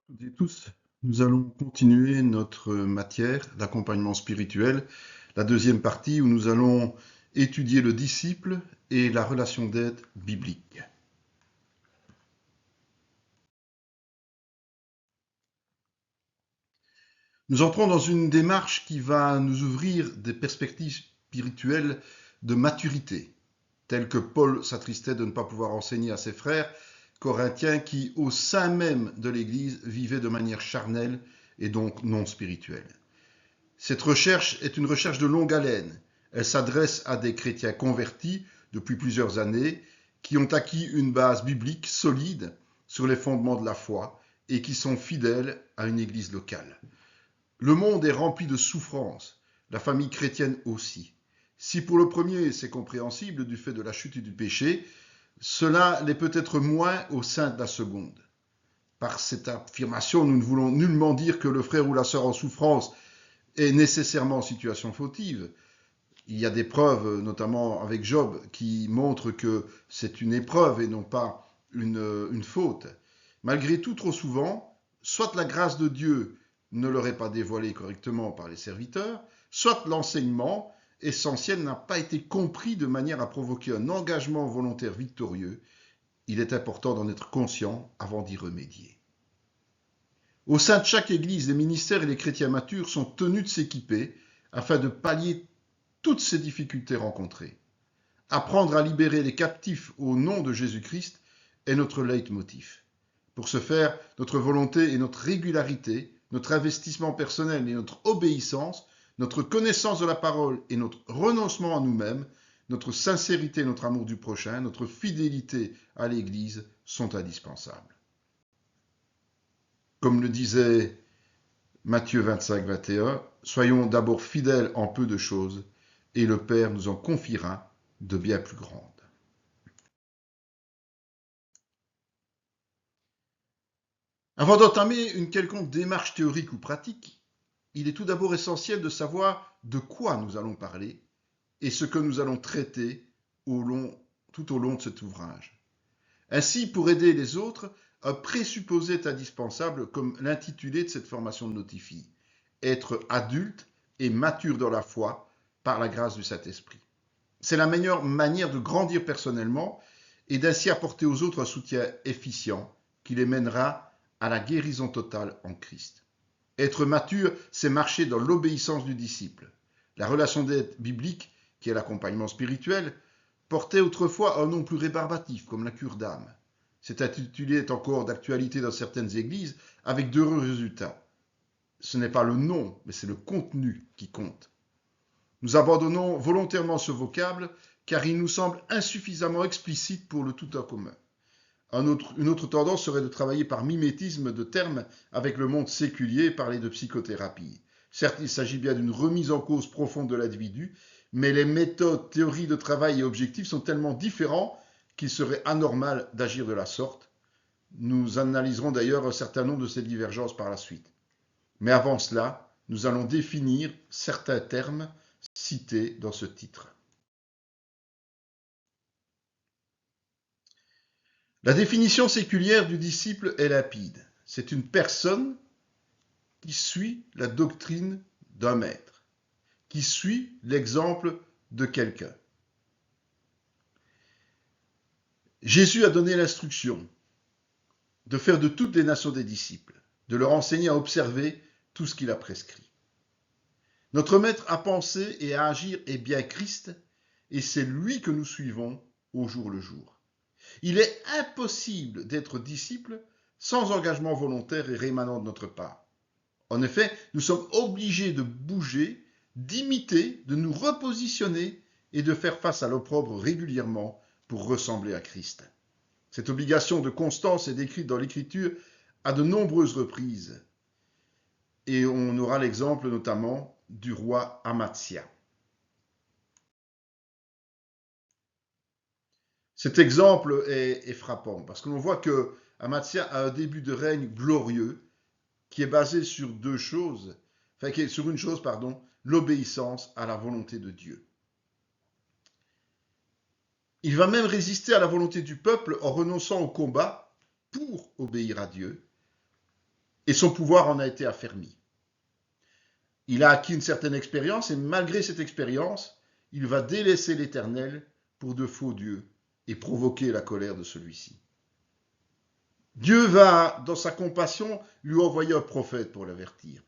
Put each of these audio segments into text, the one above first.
Toutes et tous, nous allons continuer notre matière d'accompagnement spirituel, la deuxième partie où nous allons étudier le disciple et la relation d'aide biblique. Nous entrons dans une démarche qui va nous ouvrir des perspectives spirituelles de maturité, telles que Paul s'attristait de ne pas pouvoir enseigner à ses frères corinthiens qui, au sein même de l'Église, vivaient de manière charnelle et donc non spirituelle. Cette recherche est une recherche de longue haleine. Elle s'adresse à des chrétiens convertis depuis plusieurs années qui ont acquis une base biblique solide sur les fondements de la foi et qui sont fidèles à une église locale. Le monde est rempli de souffrances, la famille chrétienne aussi. Si pour le premier c'est compréhensible du fait de la chute et du péché, cela l'est peut-être moins au sein de la seconde. Par cette affirmation, nous ne voulons nullement dire que le frère ou la sœur en souffrance est nécessairement en situation fautive. Il y a des preuves, notamment avec Job, qui montrent que c'est une épreuve et non pas une faute. Malgré tout, trop souvent, soit la grâce de Dieu ne leur est pas dévoilée correctement par les serviteurs, soit l'enseignement essentiel n'a pas été compris de manière à provoquer un engagement volontaire victorieux. Il est important d'en être conscient avant d'y remédier. Au sein de chaque église, les ministères et les chrétiens matures sont tenus de s'équiper afin de pallier toutes ces difficultés rencontrées. Apprendre à libérer les captifs au nom de Jésus-Christ est notre leitmotiv. Pour ce faire, notre volonté et notre régularité, notre investissement personnel et notre obéissance, notre connaissance de la parole et notre renoncement à nous-mêmes, notre sincérité et notre amour du prochain, notre fidélité à l'Église sont indispensables. Comme le disait Matthieu 25, 21, soyons d'abord fidèles en peu de choses, et le Père nous en confiera de bien plus grandes. Avant d'entamer une quelconque démarche théorique ou pratique, il est tout d'abord essentiel de savoir de quoi nous allons parler et ce que nous allons traiter tout au long de cet ouvrage. Ainsi, pour aider les autres, un présupposé est indispensable, comme l'intitulé de cette formation le notifie: être adulte et mature dans la foi par la grâce du Saint-Esprit. C'est la meilleure manière de grandir personnellement et d'ainsi apporter aux autres un soutien efficient qui les mènera à la guérison totale en Christ. Être mature, c'est marcher dans l'obéissance du disciple. La relation d'aide biblique, qui est l'accompagnement spirituel, portait autrefois un nom plus rébarbatif, comme la cure d'âme. Cet intitulé est encore d'actualité dans certaines églises, avec d'heureux résultats. Ce n'est pas le nom, mais c'est le contenu qui compte. Nous abandonnons volontairement ce vocable, car il nous semble insuffisamment explicite pour le tout en commun. Une autre tendance serait de travailler par mimétisme de termes avec le monde séculier et parler de psychothérapie. Certes, il s'agit bien d'une remise en cause profonde de l'individu, mais les méthodes, théories de travail et objectifs sont tellement différents qu'il serait anormal d'agir de la sorte. Nous analyserons d'ailleurs un certain nombre de ces divergences par la suite. Mais avant cela, nous allons définir certains termes cités dans ce titre. La définition séculière du disciple est limpide. C'est une personne qui suit la doctrine d'un maître, qui suit l'exemple de quelqu'un. Jésus a donné l'instruction de faire de toutes les nations des disciples, de leur enseigner à observer tout ce qu'il a prescrit. Notre maître à penser et à agir est bien Christ, et c'est lui que nous suivons au jour le jour. Il est impossible d'être disciple sans engagement volontaire et rémanent de notre part. En effet, nous sommes obligés de bouger, d'imiter, de nous repositionner et de faire face à l'opprobre régulièrement pour ressembler à Christ. Cette obligation de constance est décrite dans l'Écriture à de nombreuses reprises. Et on aura l'exemple notamment du roi Amatzia. Cet exemple est frappant parce que l'on voit que Amatzia a un début de règne glorieux qui est basé sur deux choses, sur une chose, l'obéissance à la volonté de Dieu. Il va même résister à la volonté du peuple en renonçant au combat pour obéir à Dieu. et son pouvoir en a été affermi. Il a acquis une certaine expérience et malgré cette expérience, il va délaisser l'Éternel pour de faux dieux et provoquer la colère de celui-ci. Dieu va, dans sa compassion, lui envoyer un prophète pour l'avertir.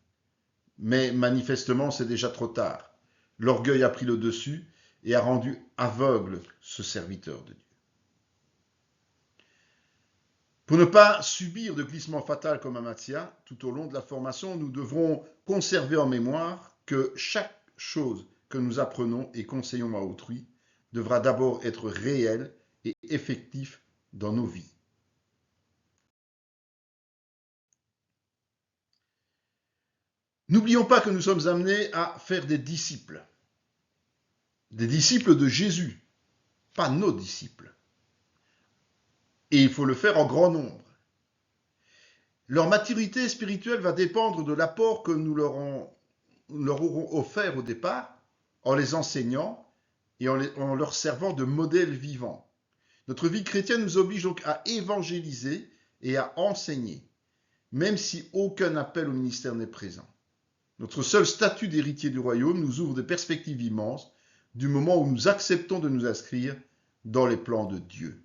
Mais manifestement, c'est déjà trop tard. L'orgueil a pris le dessus et a rendu aveugle ce serviteur de Dieu. Pour ne pas subir de glissement fatal comme Amathia, tout au long de la formation, nous devrons conserver en mémoire que chaque chose que nous apprenons et conseillons à autrui devra d'abord être réelle et effectif dans nos vies. N'oublions pas que nous sommes amenés à faire des disciples de Jésus, pas nos disciples. Et il faut le faire en grand nombre. Leur maturité spirituelle va dépendre de l'apport que nous leur aurons offert au départ, en les enseignant et en leur servant de modèle vivant. Notre vie chrétienne nous oblige donc à évangéliser et à enseigner, même si aucun appel au ministère n'est présent. Notre seul statut d'héritier du royaume nous ouvre des perspectives immenses du moment où nous acceptons de nous inscrire dans les plans de Dieu.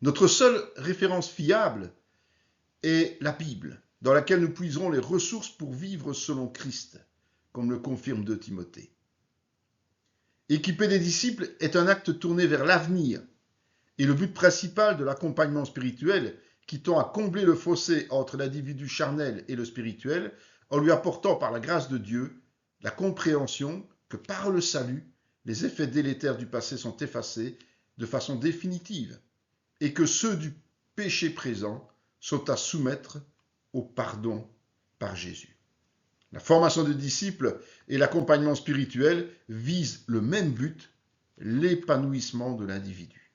Notre seule référence fiable est la Bible, dans laquelle nous puiserons les ressources pour vivre selon Christ, comme le confirme 2 Timothée. Équiper des disciples est un acte tourné vers l'avenir, et le but principal de l'accompagnement spirituel qui tend à combler le fossé entre l'individu charnel et le spirituel, en lui apportant par la grâce de Dieu la compréhension que par le salut, les effets délétères du passé sont effacés de façon définitive, et que ceux du péché présent sont à soumettre au pardon par Jésus. La formation des disciples et l'accompagnement spirituel visent le même but, l'épanouissement de l'individu.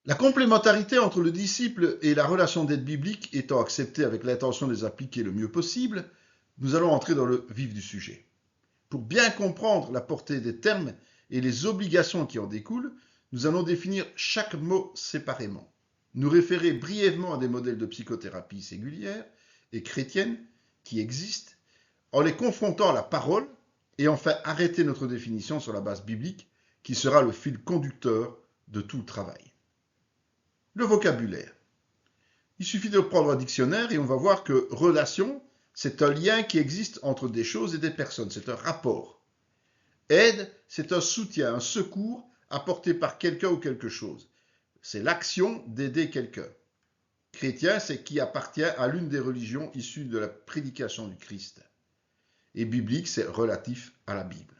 La complémentarité entre le disciple et la relation d'aide biblique étant acceptée avec l'intention de les appliquer le mieux possible, nous allons entrer dans le vif du sujet. Pour bien comprendre la portée des termes et les obligations qui en découlent, nous allons définir chaque mot séparément, nous référer brièvement à des modèles de psychothérapie singulière et chrétienne qui existent, en les confrontant à la parole, et enfin arrêter notre définition sur la base biblique, qui sera le fil conducteur de tout le travail. Le vocabulaire. Il suffit de prendre un dictionnaire et on va voir que relation, c'est un lien qui existe entre des choses et des personnes, c'est un rapport. Aide, c'est un soutien, un secours apporté par quelqu'un ou quelque chose. C'est l'action d'aider quelqu'un. Chrétien, c'est qui appartient à l'une des religions issues de la prédication du Christ. Et biblique, c'est relatif à la Bible.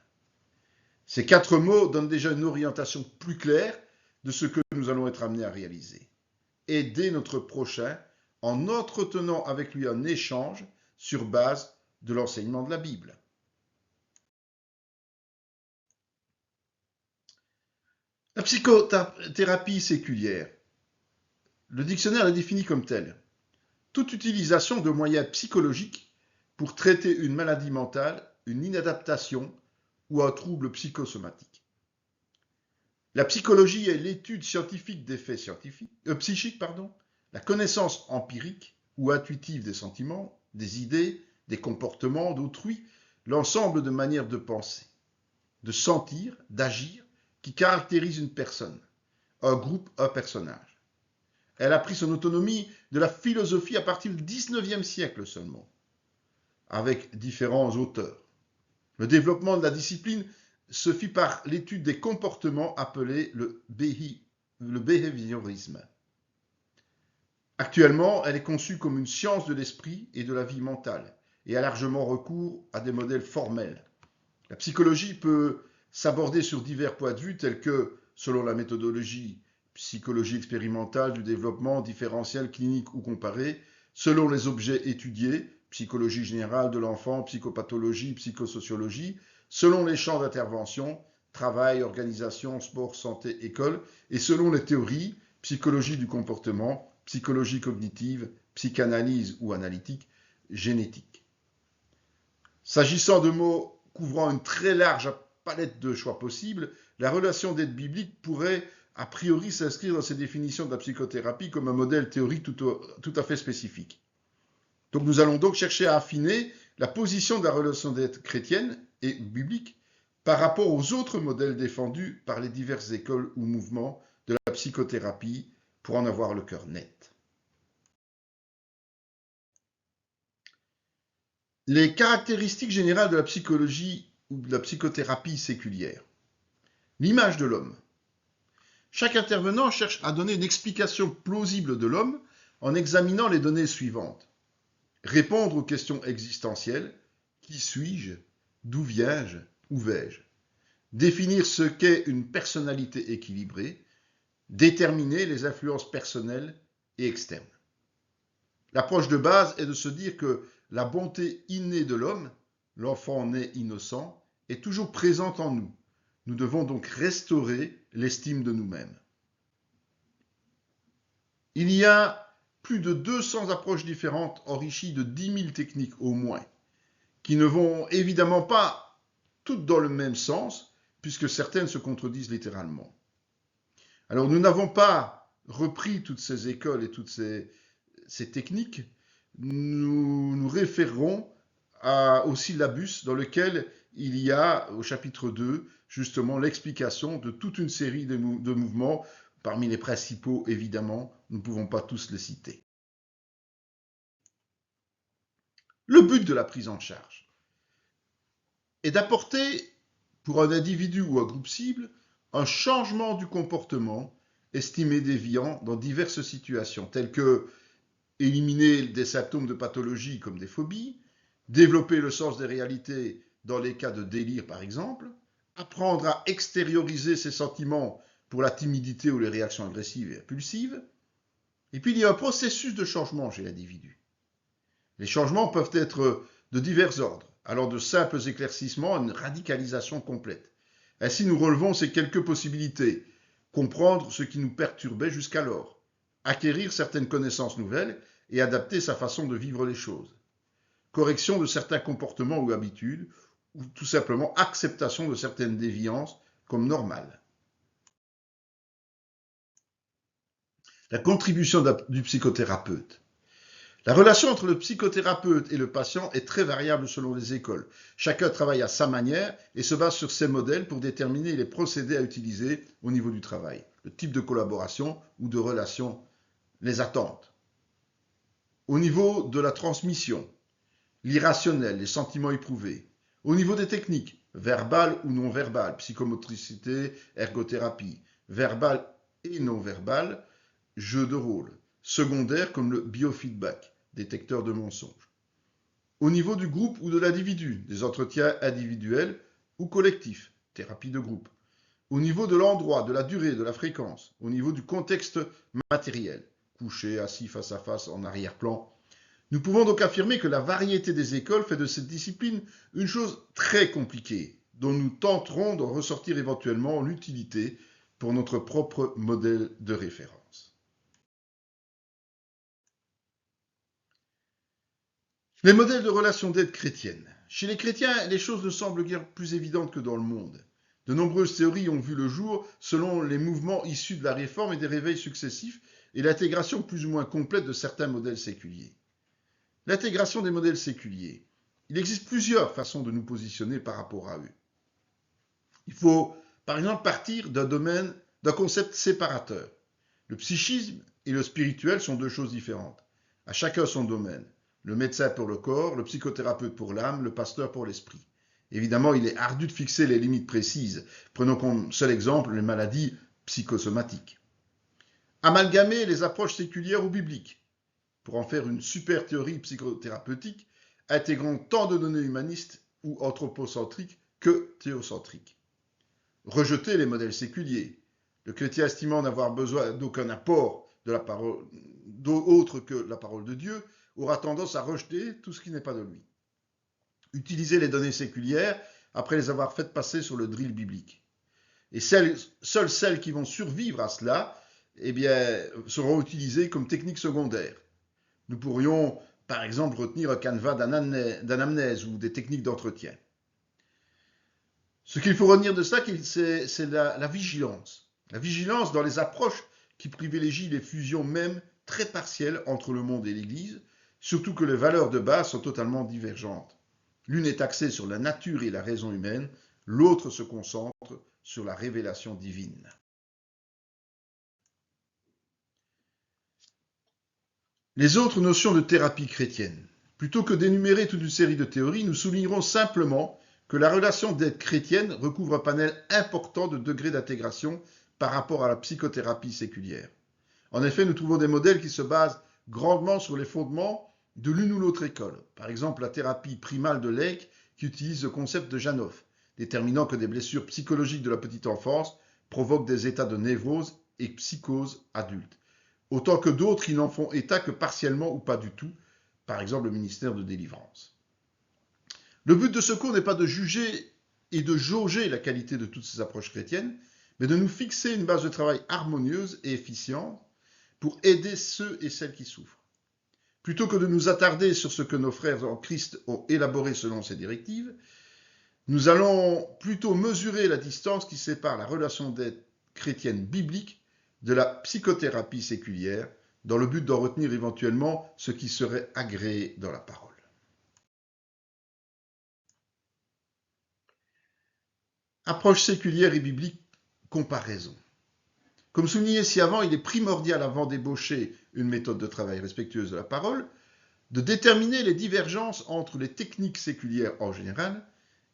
Ces 4 mots donnent déjà une orientation plus claire de ce que nous allons être amenés à réaliser. Aider notre prochain en entretenant avec lui un échange sur base de l'enseignement de la Bible. La psychothérapie séculière. Le dictionnaire la définit comme telle. Toute utilisation de moyens psychologiques pour traiter une maladie mentale, une inadaptation ou un trouble psychosomatique. La psychologie est l'étude scientifique des faits psychiques, la connaissance empirique ou intuitive des sentiments, des idées, des comportements d'autrui, l'ensemble de manières de penser, de sentir, d'agir, qui caractérise une personne, un groupe, un personnage. Elle a pris son autonomie de la philosophie à partir du XIXe siècle seulement, avec différents auteurs. Le développement de la discipline se fit par l'étude des comportements appelé le behaviorisme. Actuellement, elle est conçue comme une science de l'esprit et de la vie mentale et a largement recours à des modèles formels. La psychologie peut s'aborder sur divers points de vue tels que, selon la méthodologie psychologie expérimentale du développement différentiel clinique ou comparé, selon les objets étudiés, psychologie générale de l'enfant, psychopathologie, psychosociologie, selon les champs d'intervention, travail, organisation, sport, santé, école, et selon les théories, psychologie du comportement, psychologie cognitive, psychanalyse ou analytique, génétique. S'agissant de mots couvrant une très large palette de choix possibles, la relation d'aide biblique pourrait a priori s'inscrire dans ces définitions de la psychothérapie comme un modèle théorique tout à fait spécifique. Donc nous allons donc chercher à affiner la position de la relation d'aide chrétienne et biblique par rapport aux autres modèles défendus par les diverses écoles ou mouvements de la psychothérapie pour en avoir le cœur net. Les caractéristiques générales de la psychologie ou de la psychothérapie séculière. L'image de l'homme. Chaque intervenant cherche à donner une explication plausible de l'homme en examinant les données suivantes. Répondre aux questions existentielles. Qui suis-je? D'où viens-je? Où vais-je? Définir ce qu'est une personnalité équilibrée. Déterminer les influences personnelles et externes. L'approche de base est de se dire que la bonté innée de l'homme, l'enfant né innocent, est toujours présente en nous. Nous devons donc restaurer l'estime de nous-mêmes. Il y a plus de 200 approches différentes enrichies de 10 000 techniques au moins, qui ne vont évidemment pas toutes dans le même sens, puisque certaines se contredisent littéralement. Alors nous n'avons pas repris toutes ces écoles et toutes ces techniques, nous nous référerons au syllabus dans lequel il y a, au chapitre 2, justement l'explication de toute une série de mouvements, parmi les principaux évidemment, nous ne pouvons pas tous les citer. Le but de la prise en charge est d'apporter, pour un individu ou un groupe cible, un changement du comportement estimé déviant dans diverses situations, telles que éliminer des symptômes de pathologie comme des phobies, développer le sens des réalités dans les cas de délire par exemple, apprendre à extérioriser ses sentiments pour la timidité ou les réactions agressives et impulsives. Et puis il y a un processus de changement chez l'individu. Les changements peuvent être de divers ordres, allant de simples éclaircissements à une radicalisation complète. Ainsi nous relevons ces quelques possibilités. Comprendre ce qui nous perturbait jusqu'alors, acquérir certaines connaissances nouvelles et adapter sa façon de vivre les choses. Correction de certains comportements ou habitudes, ou tout simplement acceptation de certaines déviances comme normales. La contribution du psychothérapeute. La relation entre le psychothérapeute et le patient est très variable selon les écoles. Chacun travaille à sa manière et se base sur ses modèles pour déterminer les procédés à utiliser au niveau du travail, le type de collaboration ou de relation, les attentes. Au niveau de la transmission, l'irrationnel, les sentiments éprouvés. Au niveau des techniques, verbales ou non verbales, psychomotricité, ergothérapie, verbales et non verbales, jeu de rôle. Secondaires comme le biofeedback, détecteur de mensonges. Au niveau du groupe ou de l'individu, des entretiens individuels ou collectifs, thérapie de groupe. Au niveau de l'endroit, de la durée, de la fréquence. Au niveau du contexte matériel, couché, assis face à face, en arrière-plan. Nous pouvons donc affirmer que la variété des écoles fait de cette discipline une chose très compliquée, dont nous tenterons d'en ressortir éventuellement l'utilité pour notre propre modèle de référence. Les modèles de relations d'aide chrétienne. Chez les chrétiens, les choses ne semblent guère plus évidentes que dans le monde. De nombreuses théories ont vu le jour selon les mouvements issus de la réforme et des réveils successifs et l'intégration plus ou moins complète de certains modèles séculiers. L'intégration des modèles séculiers. Il existe plusieurs façons de nous positionner par rapport à eux. Il faut, par exemple, partir d'un concept séparateur. Le psychisme et le spirituel sont deux choses différentes. À chacun son domaine. Le médecin pour le corps, le psychothérapeute pour l'âme, le pasteur pour l'esprit. Évidemment, il est ardu de fixer les limites précises. Prenons comme seul exemple les maladies psychosomatiques. Amalgamer les approches séculières ou bibliques pour en faire une super théorie psychothérapeutique intégrant tant de données humanistes ou anthropocentriques que théocentriques. Rejeter les modèles séculiers. Le chrétien estimant n'avoir besoin d'aucun apport de la parole, autre que la parole de Dieu, aura tendance à rejeter tout ce qui n'est pas de lui. Utiliser les données séculières après les avoir faites passer sur le drill biblique. Et seules celles qui vont survivre à cela seront utilisées comme technique secondaire. Nous pourrions, par exemple, retenir un canevas d'anamnèse ou des techniques d'entretien. Ce qu'il faut retenir de ça, c'est la vigilance. La vigilance dans les approches qui privilégient les fusions même très partielles entre le monde et l'Église, surtout que les valeurs de base sont totalement divergentes. L'une est axée sur la nature et la raison humaine, l'autre se concentre sur la révélation divine. Les autres notions de thérapie chrétienne. Plutôt que d'énumérer toute une série de théories, nous soulignerons simplement que la relation d'aide chrétienne recouvre un panel important de degrés d'intégration par rapport à la psychothérapie séculière. En effet, nous trouvons des modèles qui se basent grandement sur les fondements de l'une ou l'autre école. Par exemple, la thérapie primale de Lake qui utilise le concept de Janov, déterminant que des blessures psychologiques de la petite enfance provoquent des états de névrose et psychose adultes, autant que d'autres qui n'en font état que partiellement ou pas du tout, par exemple le ministère de délivrance. Le but de ce cours n'est pas de juger et de jauger la qualité de toutes ces approches chrétiennes, mais de nous fixer une base de travail harmonieuse et efficiente pour aider ceux et celles qui souffrent. Plutôt que de nous attarder sur ce que nos frères en Christ ont élaboré selon ces directives, nous allons plutôt mesurer la distance qui sépare la relation d'aide chrétienne biblique de la psychothérapie séculière, dans le but d'en retenir éventuellement ce qui serait agréé dans la parole. Approche séculière et biblique, comparaison. Comme souligné ci-avant, il est primordial, avant d'ébaucher une méthode de travail respectueuse de la parole, de déterminer les divergences entre les techniques séculières en général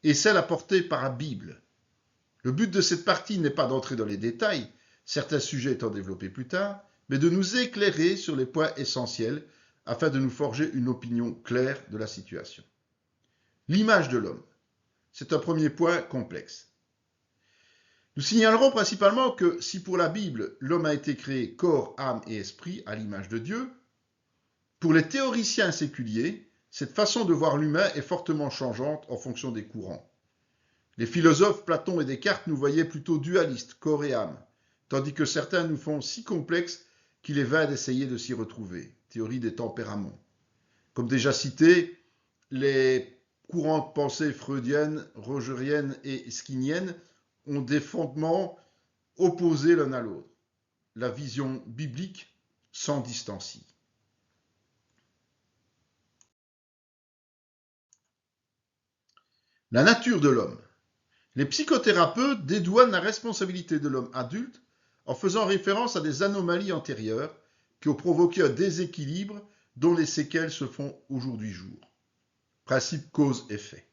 et celles apportées par la Bible. Le but de cette partie n'est pas d'entrer dans les détails, certains sujets étant développés plus tard, mais de nous éclairer sur les points essentiels afin de nous forger une opinion claire de la situation. L'image de l'homme. C'est un premier point complexe. Nous signalerons principalement que si pour la Bible, l'homme a été créé corps, âme et esprit à l'image de Dieu, pour les théoriciens séculiers, cette façon de voir l'humain est fortement changeante en fonction des courants. Les philosophes Platon et Descartes nous voyaient plutôt dualistes, corps et âme, tandis que certains nous font si complexes qu'il est vain d'essayer de s'y retrouver. Théorie des tempéraments. Comme déjà cité, les courants de pensée freudiennes, rogeriennes et skinniennes ont des fondements opposés l'un à l'autre. La vision biblique s'en distancie. La nature de l'homme. Les psychothérapeutes dédouanent la responsabilité de l'homme adulte en faisant référence à des anomalies antérieures qui ont provoqué un déséquilibre dont les séquelles se font aujourd'hui jour. Principe cause-effet.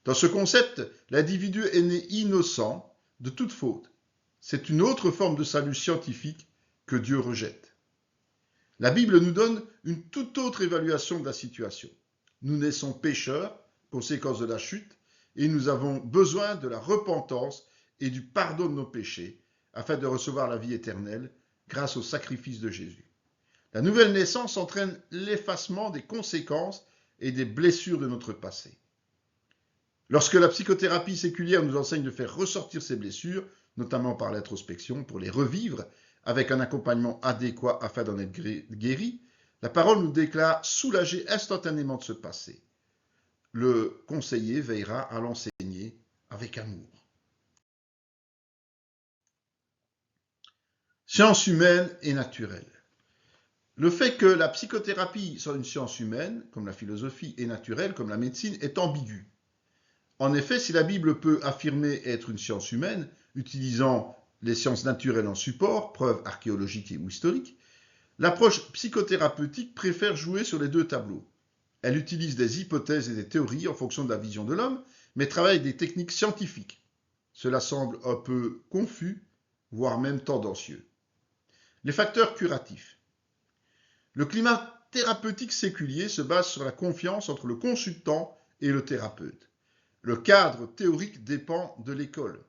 Dans ce concept, l'individu est né innocent de toute faute. C'est une autre forme de salut scientifique que Dieu rejette. La Bible nous donne une toute autre évaluation de la situation. Nous naissons pécheurs, conséquence de la chute, et nous avons besoin de la repentance et du pardon de nos péchés afin de recevoir la vie éternelle grâce au sacrifice de Jésus. La nouvelle naissance entraîne l'effacement des conséquences et des blessures de notre passé. Lorsque la psychothérapie séculière nous enseigne de faire ressortir ces blessures, notamment par l'introspection, pour les revivre avec un accompagnement adéquat afin d'en être guéri, la parole nous déclare soulagés instantanément de ce passé. Le conseiller veillera à l'enseigner avec amour. Sciences humaines et naturelles. Le fait que la psychothérapie soit une science humaine, comme la philosophie, et naturelle, comme la médecine, est ambigu. En effet, si la Bible peut affirmer être une science humaine, utilisant les sciences naturelles en support, preuves archéologiques ou historiques, l'approche psychothérapeutique préfère jouer sur les deux tableaux. Elle utilise des hypothèses et des théories en fonction de la vision de l'homme, mais travaille avec des techniques scientifiques. Cela semble un peu confus, voire même tendancieux. Les facteurs curatifs. Le climat thérapeutique séculier se base sur la confiance entre le consultant et le thérapeute. Le cadre théorique dépend de l'école.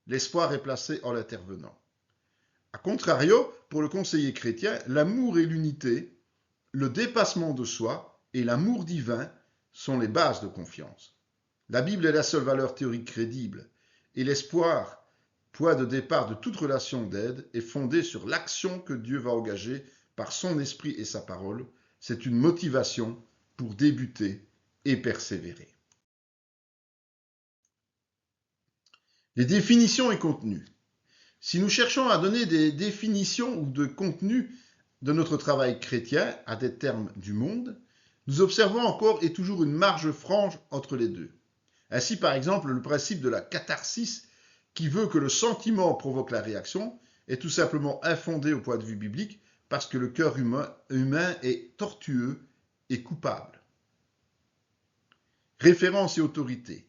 L'espoir est placé en l'intervenant. A contrario, pour le conseiller chrétien, l'amour et l'unité, le dépassement de soi et l'amour divin sont les bases de confiance. La Bible est la seule valeur théorique crédible et l'espoir, point de départ de toute relation d'aide, est fondé sur l'action que Dieu va engager par son esprit et sa parole. C'est une motivation pour débuter et persévérer. Les définitions et contenus. Si nous cherchons à donner des définitions ou de contenu de notre travail chrétien à des termes du monde, nous observons encore et toujours une marge franche entre les deux. Ainsi, par exemple, le principe de la catharsis, qui veut que le sentiment provoque la réaction, est tout simplement infondé au point de vue biblique parce que le cœur humain est tortueux et coupable. Référence et autorité.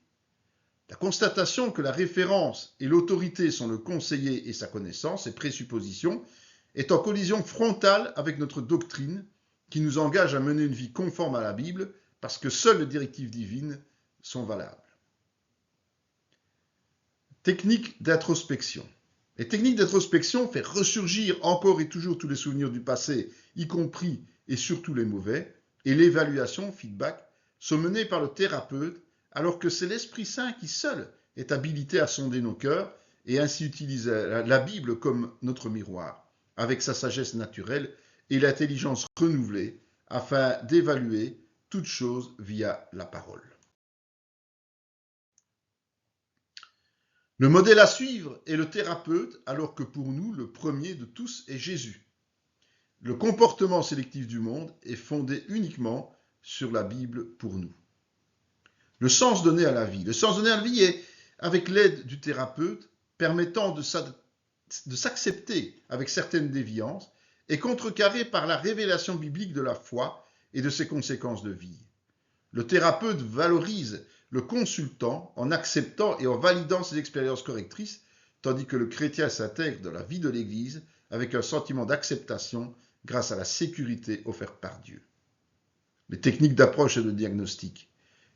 La constatation que la référence et l'autorité sont le conseiller et sa connaissance et présuppositions est en collision frontale avec notre doctrine qui nous engage à mener une vie conforme à la Bible parce que seules les directives divines sont valables. Technique d'introspection. Les techniques d'introspection font ressurgir encore et toujours tous les souvenirs du passé, y compris et surtout les mauvais, et l'évaluation, feedback, sont menées par le thérapeute alors que c'est l'Esprit Saint qui seul est habilité à sonder nos cœurs et ainsi utiliser la Bible comme notre miroir, avec sa sagesse naturelle et l'intelligence renouvelée, afin d'évaluer toute chose via la parole. Le modèle à suivre est le thérapeute, alors que pour nous, le premier de tous est Jésus. Le comportement sélectif du monde est fondé uniquement sur la Bible pour nous. Le sens donné à la vie. Le sens donné à la vie est, avec l'aide du thérapeute, permettant de s'accepter avec certaines déviances et contrecarré par la révélation biblique de la foi et de ses conséquences de vie. Le thérapeute valorise le consultant en acceptant et en validant ses expériences correctrices, tandis que le chrétien s'intègre dans la vie de l'Église avec un sentiment d'acceptation grâce à la sécurité offerte par Dieu. Les techniques d'approche et de diagnostic.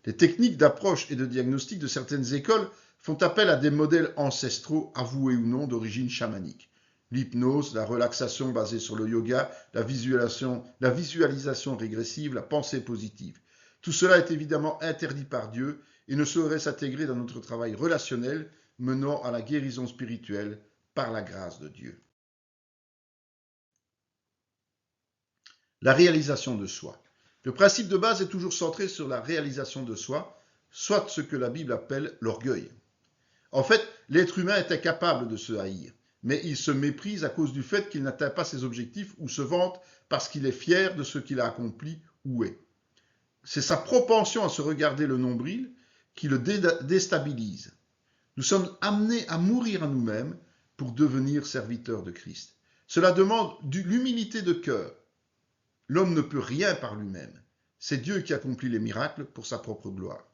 Les techniques d'approche et de diagnostic de certaines écoles font appel à des modèles ancestraux avoués ou non d'origine chamanique. L'hypnose, la relaxation basée sur le yoga, la visualisation régressive, la pensée positive. Tout cela est évidemment interdit par Dieu et ne saurait s'intégrer dans notre travail relationnel menant à la guérison spirituelle par la grâce de Dieu. La réalisation de soi. Le principe de base est toujours centré sur la réalisation de soi, soit ce que la Bible appelle l'orgueil. En fait, l'être humain est incapable de se haïr, mais il se méprise à cause du fait qu'il n'atteint pas ses objectifs ou se vante parce qu'il est fier de ce qu'il a accompli ou est. C'est sa propension à se regarder le nombril qui le déstabilise. Nous sommes amenés à mourir à nous-mêmes pour devenir serviteurs de Christ. Cela demande de l'humilité de cœur. L'homme ne peut rien par lui-même. C'est Dieu qui accomplit les miracles pour sa propre gloire.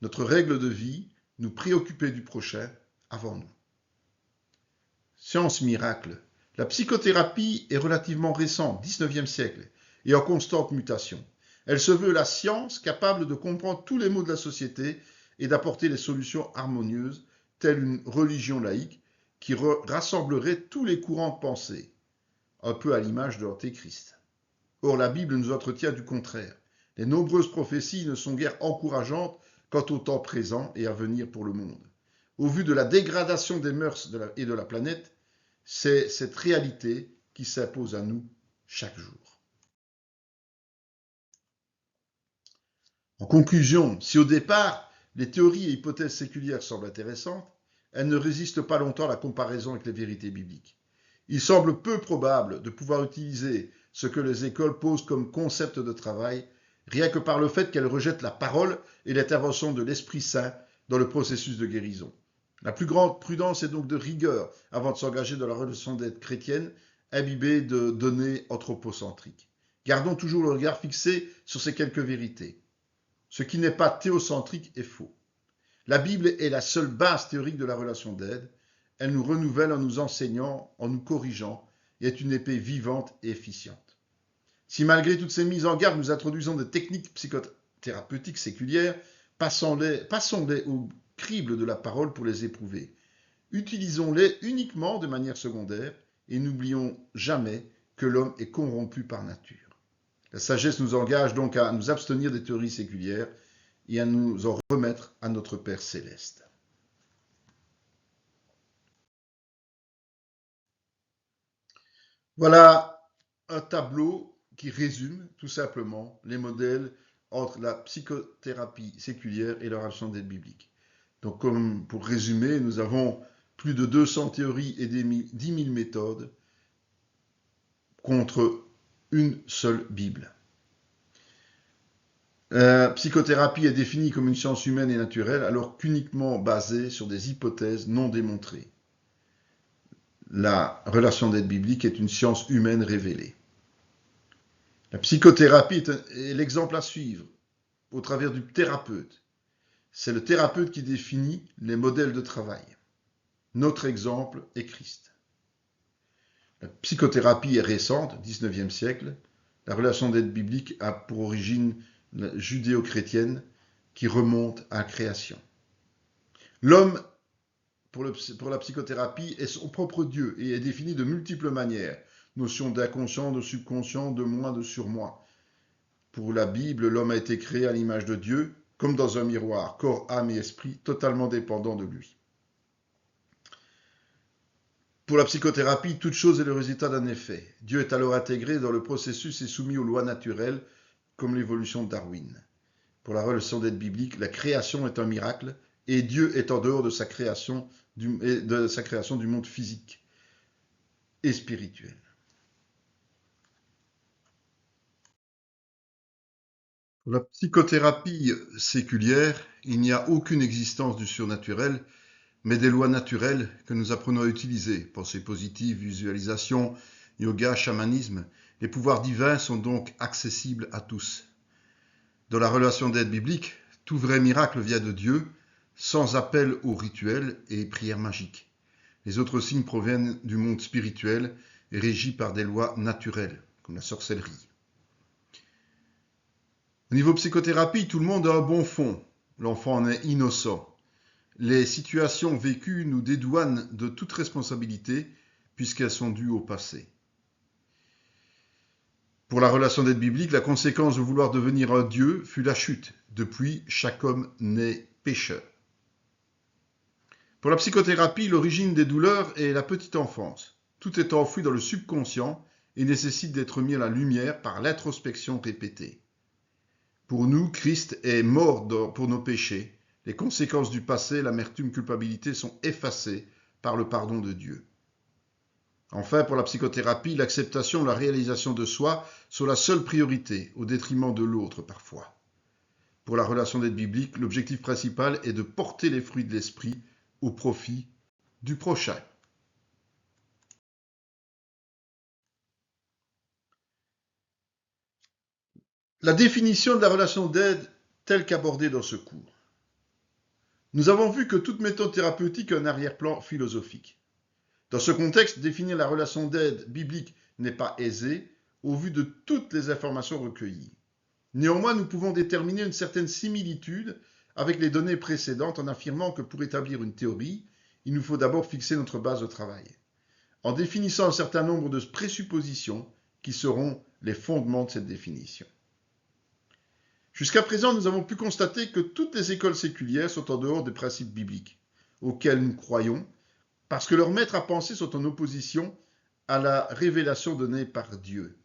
Notre règle de vie, nous préoccuper du prochain avant nous. Science miracle. La psychothérapie est relativement récente, 19e siècle, et en constante mutation. Elle se veut la science capable de comprendre tous les maux de la société et d'apporter des solutions harmonieuses, telle une religion laïque qui rassemblerait tous les courants de pensée, un peu à l'image de l'Antéchrist. Or, la Bible nous entretient du contraire. Les nombreuses prophéties ne sont guère encourageantes quant au temps présent et à venir pour le monde. Au vu de la dégradation des mœurs et de la planète, c'est cette réalité qui s'impose à nous chaque jour. En conclusion, si au départ, les théories et hypothèses séculières semblent intéressantes, elles ne résistent pas longtemps à la comparaison avec les vérités bibliques. Il semble peu probable de pouvoir utiliser ce que les écoles posent comme concept de travail, rien que par le fait qu'elles rejettent la parole et l'intervention de l'Esprit Saint dans le processus de guérison. La plus grande prudence est donc de rigueur avant de s'engager dans la relation d'être chrétienne, imbibée de données anthropocentriques. Gardons toujours le regard fixé sur ces quelques vérités. Ce qui n'est pas théocentrique est faux. La Bible est la seule base théorique de la relation d'aide. Elle nous renouvelle en nous enseignant, en nous corrigeant, et est une épée vivante et efficiente. Si malgré toutes ces mises en garde, nous introduisons des techniques psychothérapeutiques séculières, passons-les au crible de la parole pour les éprouver. Utilisons-les uniquement de manière secondaire et n'oublions jamais que l'homme est corrompu par nature. La sagesse nous engage donc à nous abstenir des théories séculières et à nous en remettre à notre Père céleste. Voilà un tableau qui résume tout simplement les modèles entre la psychothérapie séculière et leur absence d'aide biblique. Donc, comme pour résumer, nous avons plus de 200 théories et 10 000 méthodes contre une seule Bible. La psychothérapie est définie comme une science humaine et naturelle, alors qu'uniquement basée sur des hypothèses non démontrées. La relation d'aide biblique est une science humaine révélée. La psychothérapie est l'exemple à suivre au travers du thérapeute. C'est le thérapeute qui définit les modèles de travail. Notre exemple est Christ. La psychothérapie est récente, 19e siècle. La relation d'aide biblique a pour origine judéo-chrétienne qui remonte à la création. L'homme, pour la psychothérapie, est son propre Dieu et est défini de multiples manières. Notion d'inconscient, de subconscient, de moi, de surmoi. Pour la Bible, l'homme a été créé à l'image de Dieu, comme dans un miroir, corps, âme et esprit, totalement dépendants de lui. Pour la psychothérapie, toute chose est le résultat d'un effet. Dieu est alors intégré dans le processus et soumis aux lois naturelles, comme l'évolution de Darwin. Pour la relation d'aide biblique, la création est un miracle et Dieu est en dehors de sa création du monde physique et spirituel. Pour la psychothérapie séculière, il n'y a aucune existence du surnaturel, mais des lois naturelles que nous apprenons à utiliser. Pensée positive, visualisation, yoga, chamanisme. Les pouvoirs divins sont donc accessibles à tous. Dans la relation d'aide biblique, tout vrai miracle vient de Dieu, sans appel aux rituels et prières magiques. Les autres signes proviennent du monde spirituel et régis par des lois naturelles, comme la sorcellerie. Au niveau psychothérapie, tout le monde a un bon fond. L'enfant en est innocent. Les situations vécues nous dédouanent de toute responsabilité puisqu'elles sont dues au passé. Pour la relation d'aide biblique, la conséquence de vouloir devenir un Dieu fut la chute. Depuis, chaque homme naît pécheur. Pour la psychothérapie, l'origine des douleurs est la petite enfance. Tout est enfoui dans le subconscient et nécessite d'être mis à la lumière par l'introspection répétée. Pour nous, Christ est mort pour nos péchés. Les conséquences du passé, l'amertume, culpabilité sont effacées par le pardon de Dieu. Enfin, pour la psychothérapie, l'acceptation et la réalisation de soi sont la seule priorité, au détriment de l'autre parfois. Pour la relation d'aide biblique, l'objectif principal est de porter les fruits de l'esprit au profit du prochain. La définition de la relation d'aide telle qu'abordée dans ce cours. Nous avons vu que toute méthode thérapeutique a un arrière-plan philosophique. Dans ce contexte, définir la relation d'aide biblique n'est pas aisé au vu de toutes les informations recueillies. Néanmoins, nous pouvons déterminer une certaine similitude avec les données précédentes en affirmant que pour établir une théorie, il nous faut d'abord fixer notre base de travail, en définissant un certain nombre de présuppositions qui seront les fondements de cette définition. Jusqu'à présent, nous avons pu constater que toutes les écoles séculières sont en dehors des principes bibliques, auxquels nous croyons, parce que leurs maîtres à penser sont en opposition à la révélation donnée par Dieu.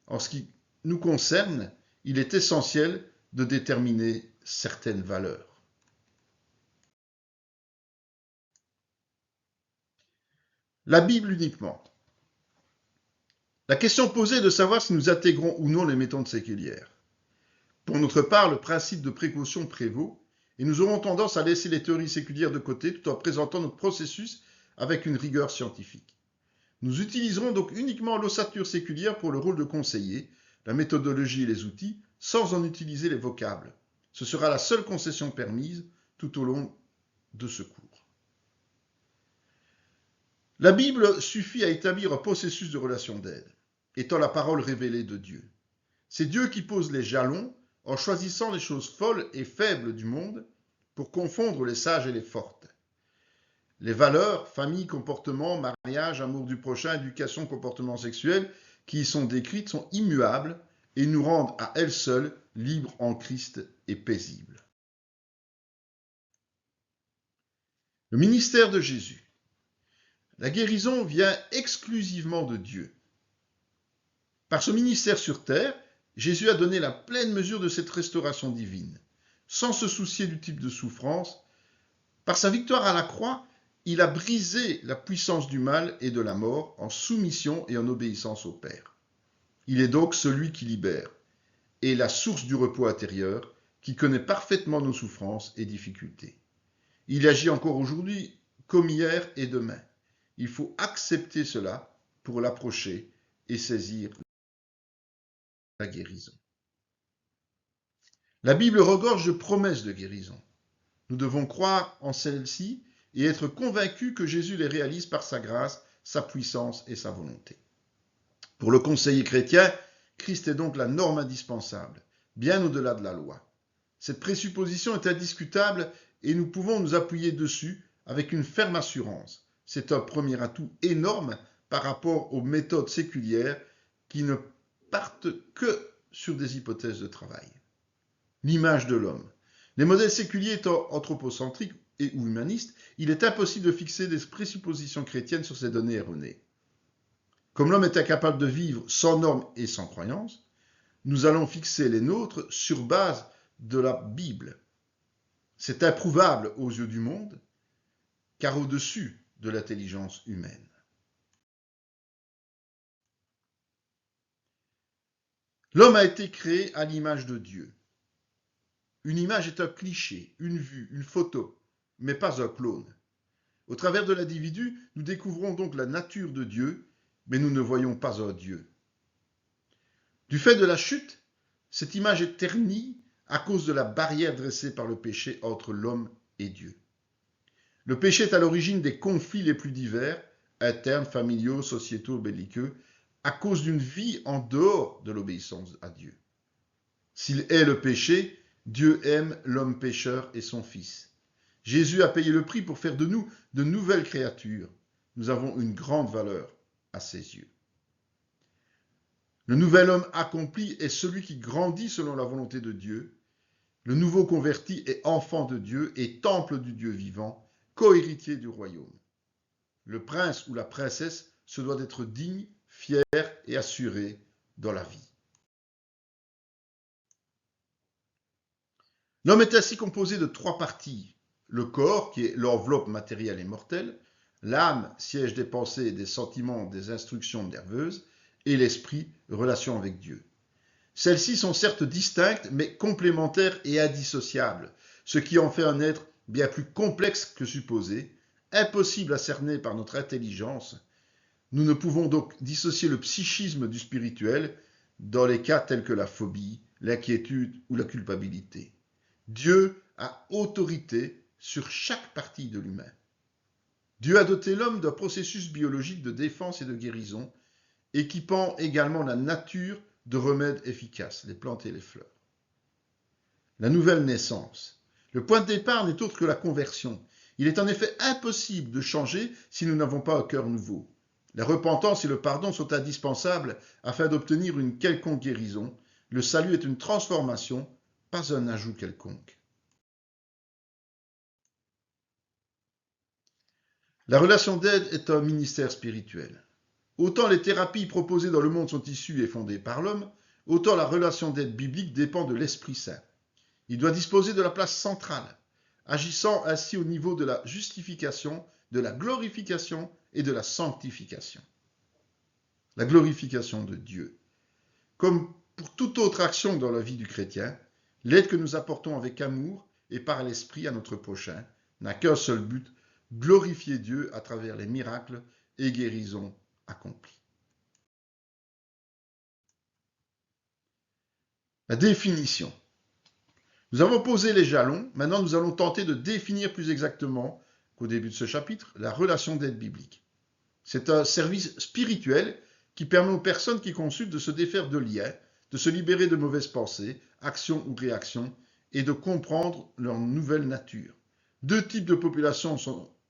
En ce qui nous concerne, il est essentiel de déterminer certaines valeurs. La Bible uniquement. La question posée est de savoir si nous intégrons ou non les méthodes séculières. Pour notre part, le principe de précaution prévaut et nous aurons tendance à laisser les théories séculières de côté tout en présentant notre processus avec une rigueur scientifique. Nous utiliserons donc uniquement l'ossature séculière pour le rôle de conseiller, la méthodologie et les outils, sans en utiliser les vocables. Ce sera la seule concession permise tout au long de ce cours. La Bible suffit à établir un processus de relation d'aide, étant la parole révélée de Dieu. C'est Dieu qui pose les jalons en choisissant les choses folles et faibles du monde pour confondre les sages et les fortes. Les valeurs, famille, comportement, mariage, amour du prochain, éducation, comportement sexuel, qui y sont décrites sont immuables et nous rendent à elles seules libres en Christ et paisibles. Le ministère de Jésus. La guérison vient exclusivement de Dieu. Par ce ministère sur terre, Jésus a donné la pleine mesure de cette restauration divine. Sans se soucier du type de souffrance, par sa victoire à la croix, Il a brisé la puissance du mal et de la mort en soumission et en obéissance au Père. Il est donc celui qui libère et la source du repos intérieur, qui connaît parfaitement nos souffrances et difficultés. Il agit encore aujourd'hui comme hier et demain. Il faut accepter cela pour l'approcher et saisir la guérison. La Bible regorge de promesses de guérison. Nous devons croire en celles-ci et être convaincus que Jésus les réalise par sa grâce, sa puissance et sa volonté. Pour le conseiller chrétien, Christ est donc la norme indispensable, bien au-delà de la loi. Cette présupposition est indiscutable et nous pouvons nous appuyer dessus avec une ferme assurance. C'est un premier atout énorme par rapport aux méthodes séculières qui ne partent que sur des hypothèses de travail. L'image de l'homme. Les modèles séculiers étant anthropocentriques et ou humanistes, il est impossible de fixer des présuppositions chrétiennes sur ces données erronées. Comme l'homme est incapable de vivre sans normes et sans croyances, nous allons fixer les nôtres sur base de la Bible. C'est improuvable aux yeux du monde, car au-dessus de l'intelligence humaine. L'homme a été créé à l'image de Dieu. Une image est un cliché, une vue, une photo, mais pas un clone. Au travers de l'individu, nous découvrons donc la nature de Dieu, mais nous ne voyons pas un Dieu. Du fait de la chute, cette image est ternie à cause de la barrière dressée par le péché entre l'homme et Dieu. Le péché est à l'origine des conflits les plus divers, internes, familiaux, sociétaux, belliqueux, à cause d'une vie en dehors de l'obéissance à Dieu. S'il hait le péché, Dieu aime l'homme pécheur et son Fils. Jésus a payé le prix pour faire de nous de nouvelles créatures. Nous avons une grande valeur à ses yeux. Le nouvel homme accompli est celui qui grandit selon la volonté de Dieu. Le nouveau converti est enfant de Dieu et temple du Dieu vivant, co-héritier du royaume. Le prince ou la princesse se doit d'être digne, fier et assuré dans la vie. L'homme est ainsi composé de 3 parties. Le corps, qui est l'enveloppe matérielle et mortelle, l'âme, siège des pensées, des sentiments, des instructions nerveuses, et l'esprit, relation avec Dieu. Celles-ci sont certes distinctes, mais complémentaires et indissociables, ce qui en fait un être bien plus complexe que supposé, impossible à cerner par notre intelligence. Nous ne pouvons donc dissocier le psychisme du spirituel dans les cas tels que la phobie, l'inquiétude ou la culpabilité. Dieu a autorité sur chaque partie de l'humain. Dieu a doté l'homme d'un processus biologique de défense et de guérison, équipant également la nature de remèdes efficaces, les plantes et les fleurs. La nouvelle naissance. Le point de départ n'est autre que la conversion. Il est en effet impossible de changer si nous n'avons pas un cœur nouveau. La repentance et le pardon sont indispensables afin d'obtenir une quelconque guérison. Le salut est une transformation, pas un ajout quelconque. La relation d'aide est un ministère spirituel. Autant les thérapies proposées dans le monde sont issues et fondées par l'homme, autant la relation d'aide biblique dépend de l'Esprit Saint. Il doit disposer de la place centrale, agissant ainsi au niveau de la justification, de la glorification et de la sanctification. La glorification de Dieu. Comme pour toute autre action dans la vie du chrétien, l'aide que nous apportons avec amour et par l'Esprit à notre prochain n'a qu'un seul but, glorifier Dieu à travers les miracles et guérisons accomplis. La définition. Nous avons posé les jalons, maintenant nous allons tenter de définir plus exactement qu'au début de ce chapitre la relation d'aide biblique. C'est un service spirituel qui permet aux personnes qui consultent de se défaire de liens, de se libérer de mauvaises pensées, actions ou réactions, et de comprendre leur nouvelle nature. 2 types de populations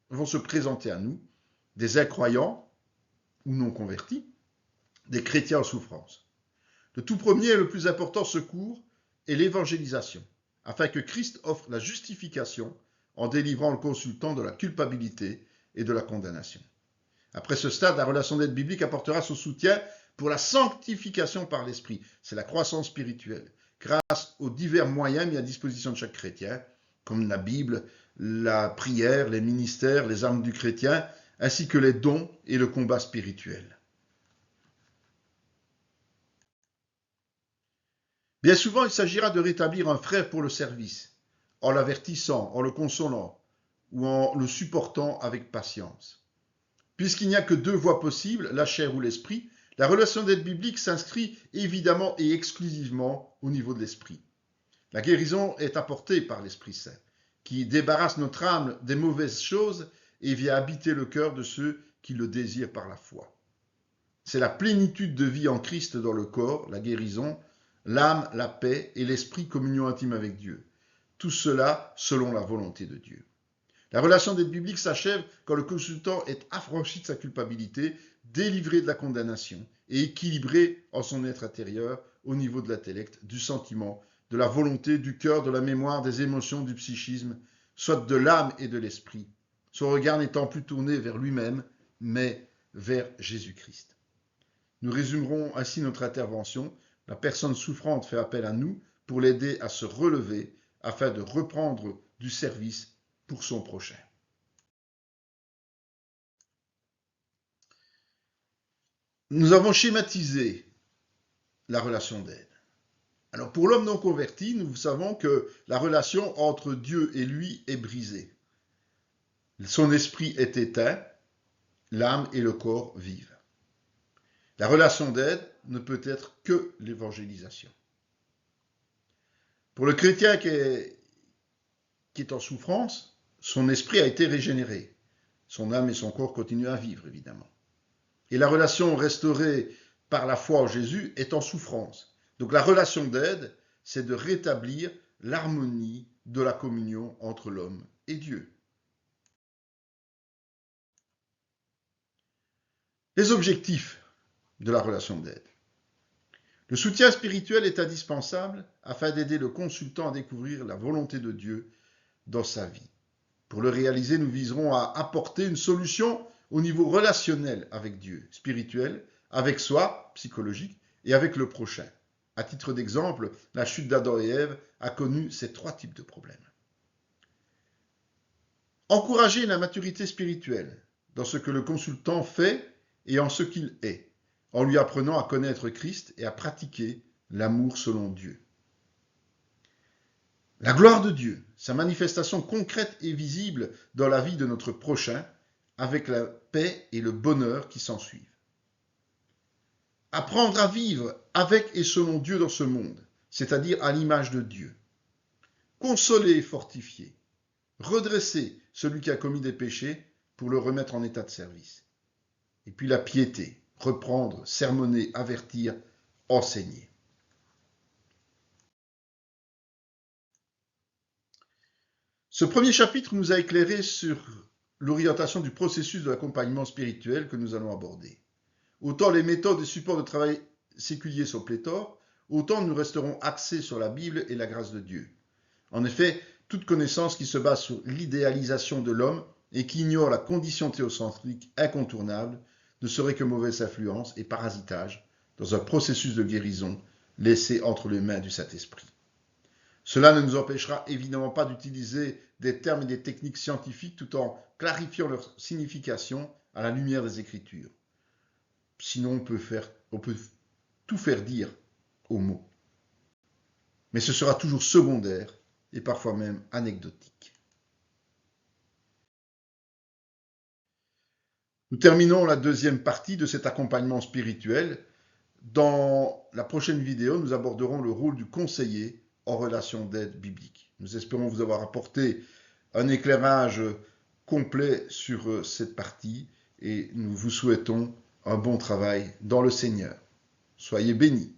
vont se présenter à nous, des incroyants ou non convertis, des chrétiens en souffrance. Le tout premier et le plus important secours est l'évangélisation, afin que Christ offre la justification en délivrant le consultant de la culpabilité et de la condamnation. Après ce stade, la relation d'aide biblique apportera son soutien pour la sanctification par l'Esprit. C'est la croissance spirituelle, grâce aux divers moyens mis à disposition de chaque chrétien, comme la Bible, la prière, les ministères, les armes du chrétien, ainsi que les dons et le combat spirituel. Bien souvent, il s'agira de rétablir un frère pour le service, en l'avertissant, en le consolant ou en le supportant avec patience. Puisqu'il n'y a que deux voies possibles, la chair ou l'esprit, la relation d'aide biblique s'inscrit évidemment et exclusivement au niveau de l'esprit. La guérison est apportée par l'Esprit Saint, qui débarrasse notre âme des mauvaises choses et vient habiter le cœur de ceux qui le désirent par la foi. C'est la plénitude de vie en Christ dans le corps, la guérison, l'âme, la paix et l'esprit, communion intime avec Dieu. Tout cela selon la volonté de Dieu. La relation d'aide biblique s'achève quand le consultant est affranchi de sa culpabilité, délivré de la condamnation et équilibré en son être intérieur au niveau de l'intellect, du sentiment, de la volonté, du cœur, de la mémoire, des émotions, du psychisme, soit de l'âme et de l'esprit, son regard n'étant plus tourné vers lui-même, mais vers Jésus-Christ. Nous résumerons ainsi notre intervention. La personne souffrante fait appel à nous pour l'aider à se relever afin de reprendre du service pour son prochain. Nous avons schématisé la relation d'aide. Alors pour l'homme non converti, nous savons que la relation entre Dieu et lui est brisée. Son esprit est éteint, l'âme et le corps vivent. La relation d'aide ne peut être que l'évangélisation. Pour le chrétien qui est en souffrance, son esprit a été régénéré. Son âme et son corps continuent à vivre, évidemment. Et la relation restaurée par la foi en Jésus est en souffrance. Donc la relation d'aide, c'est de rétablir l'harmonie de la communion entre l'homme et Dieu. Les objectifs de la relation d'aide. Le soutien spirituel est indispensable afin d'aider le consultant à découvrir la volonté de Dieu dans sa vie. Pour le réaliser, nous viserons à apporter une solution au niveau relationnel avec Dieu, spirituel, avec soi, psychologique, et avec le prochain. À titre d'exemple, la chute d'Adam et Ève a connu ces trois types de problèmes. Encourager la maturité spirituelle dans ce que le consultant fait et en ce qu'il est, en lui apprenant à connaître Christ et à pratiquer l'amour selon Dieu. La gloire de Dieu, sa manifestation concrète et visible dans la vie de notre prochain, avec la paix et le bonheur qui s'ensuivent. Apprendre à vivre avec et selon Dieu dans ce monde, c'est-à-dire à l'image de Dieu. Consoler et fortifier. Redresser celui qui a commis des péchés pour le remettre en état de service. Et puis la piété, reprendre, sermonner, avertir, enseigner. Ce premier chapitre nous a éclairé sur l'orientation du processus de l'accompagnement spirituel que nous allons aborder. Autant les méthodes et supports de travail séculiers sont pléthores, autant nous resterons axés sur la Bible et la grâce de Dieu. En effet, toute connaissance qui se base sur l'idéalisation de l'homme et qui ignore la condition théocentrique incontournable ne serait que mauvaise influence et parasitage dans un processus de guérison laissé entre les mains du Saint-Esprit. Cela ne nous empêchera évidemment pas d'utiliser des termes et des techniques scientifiques tout en clarifiant leur signification à la lumière des Écritures. Sinon, on peut tout faire dire aux mots. Mais ce sera toujours secondaire et parfois même anecdotique. Nous terminons la deuxième partie de cet accompagnement spirituel. Dans la prochaine vidéo, nous aborderons le rôle du conseiller en relation d'aide biblique. Nous espérons vous avoir apporté un éclairage complet sur cette partie et nous vous souhaitons un bon travail dans le Seigneur. Soyez bénis.